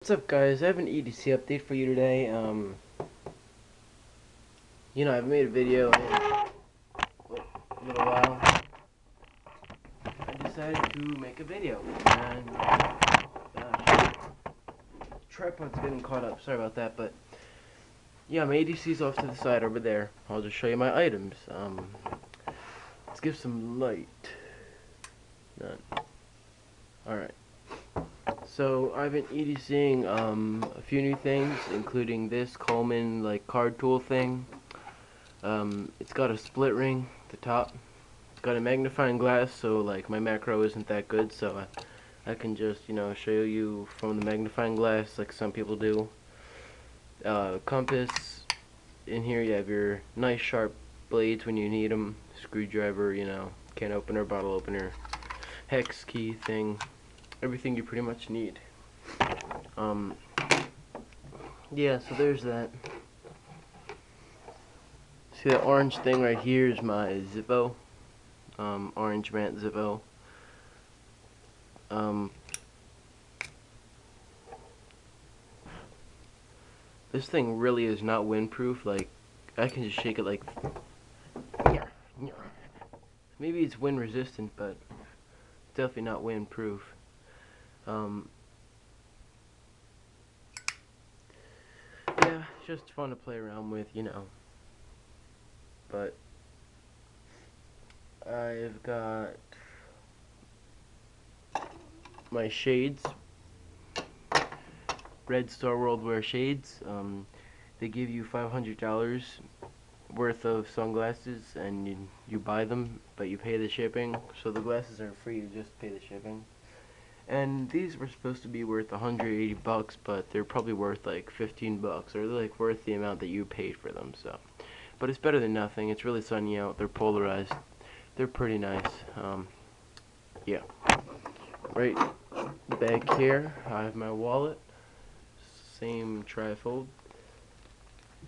What's up, guys? I have an EDC update for you today. I've made a video in a little while. I decided to make a video, and gosh, tripod's getting caught up. Sorry about that, but yeah, my EDC's off to the side over there. I'll just show you my items. Let's give some light. None. All right. So I've been EDCing a few new things, including this Coleman card tool thing. It's got a split ring at the top. It's got a magnifying glass, so my macro isn't that good, so I can just show you from the magnifying glass like some people do. Compass. In here you have your nice sharp blades when you need them. Screwdriver, can opener, bottle opener, hex key thing. Everything you pretty much need. Yeah, so there's that. See that orange thing right here is my Zippo. Orange matte Zippo. This thing really is not windproof. I can just shake it maybe it's wind resistant, but it's definitely not windproof. Yeah, it's just fun to play around with, But I've got my shades, Red Star World Wear shades. They give you $500 worth of sunglasses, and you buy them, but you pay the shipping. So the glasses are free, you just pay the shipping. And these were supposed to be worth 180 bucks, but they're probably worth like 15 bucks, or they're worth the amount that you paid for them. So, but it's better than nothing. It's really sunny out. They're polarized. They're pretty nice. Yeah. Right back here, I have my wallet. Same trifold.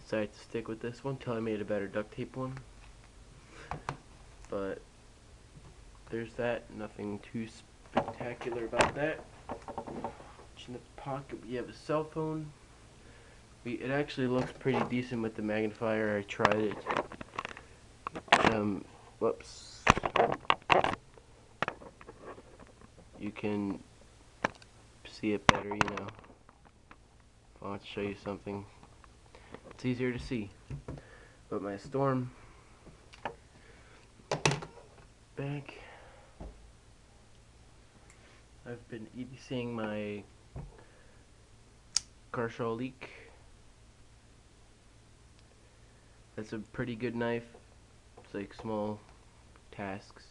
Decided to stick with this one till I made a better duct tape one. But there's that. Nothing too spectacular about that. In the pocket, we have a cell phone. It actually looks pretty decent with the magnifier. I tried it. Whoops. You can see it better, If I want to show you something, it's easier to see. But my storm bag. I've been seeing my Kershaw leak. That's a pretty good knife. It's like small tasks.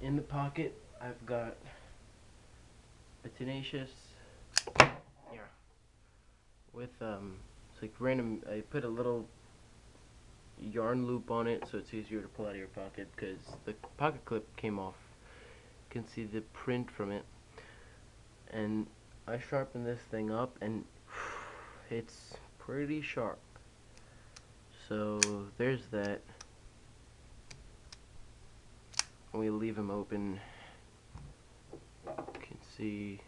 In the pocket, I've got a tenacious. Yeah. With it's like random. I put a little yarn loop on it, so it's easier to pull out of your pocket because the pocket clip came off. You can see the print from it, and I sharpened this thing up, and it's pretty sharp. So there's that. We leave them open. You can see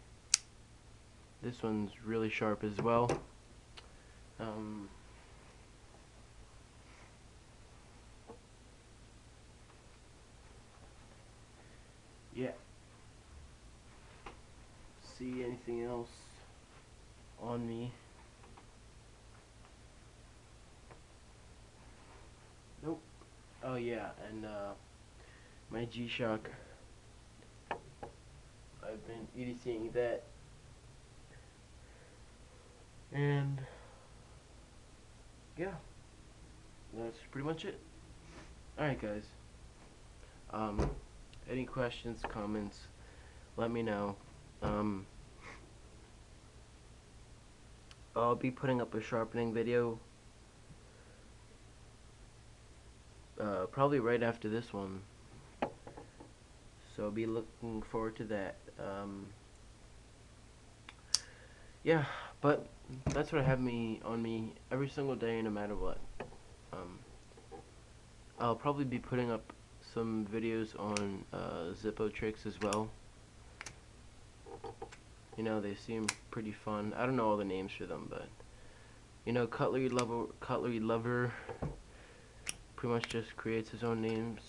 this one's really sharp as well. Yeah. See anything else on me? Nope. Oh yeah, and my G-Shock. I've been EDCing that. And yeah, that's pretty much it. Alright, guys. Any questions, comments, let me know. I'll be putting up a sharpening video probably right after this one, so I'll be looking forward to that. Yeah, but that's what I have on me every single day, no matter what. I'll probably be putting up some videos on Zippo tricks as well. You know, they seem pretty fun. I don't know all the names for them, but you know, Cutlery Lover pretty much just creates his own names,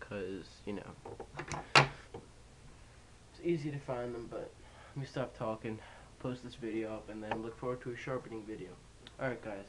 cause you know it's easy to find them. But let me stop talking, post this video up, and then look forward to a sharpening video. Alright guys.